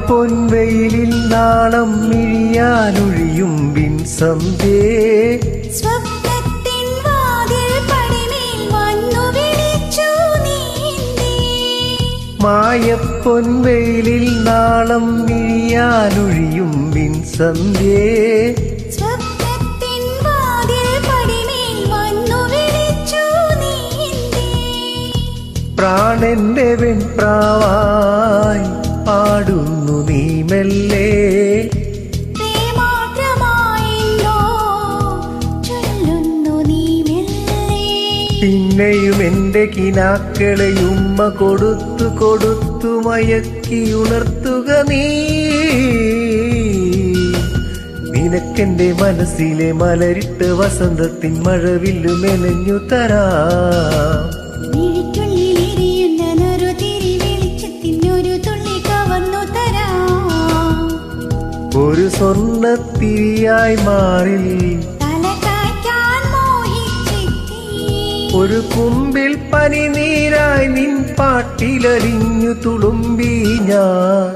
മായപ്പൊൻവെയിലിൽ നാളം മിഴിയാനൊഴിയും സന്ധ്യേ സ്വപ്നത്തിൻ വാതിൽ പടിമേൽ വന്നു വിളിച്ചു നീന്തേ. മായപ്പൊൻവെയിലിൽ നാളം മിഴിയാനൊഴിയും സന്ധ്യേ സ്വപ്നത്തിൻ വാതിൽ പടിമേൽ വന്നു വിളിച്ചു നീന്തേ. പ്രാണന്റെ വെൺപ്രാവായി പാടുന്നു നീ മെല്ലെ, പിന്നെയും എന്റെ കിനാക്കളെ ഉമ്മ കൊടുത്തു കൊടുത്തു മയക്കി ഉണർത്തുക നീ. നിനക്കെന്റെ മനസ്സിലെ മലരിട്ട് വസന്തത്തിൻ മഴവില്ലു മെനഞ്ഞു തരാം. ഒരു സ്വർണ്ണത്തിരിയായി മാറി ഒരു കുമ്പിൽ പനിനീരായി നിൻ പാട്ടിലലിഞ്ഞു തുളുമ്പി ഞാൻ.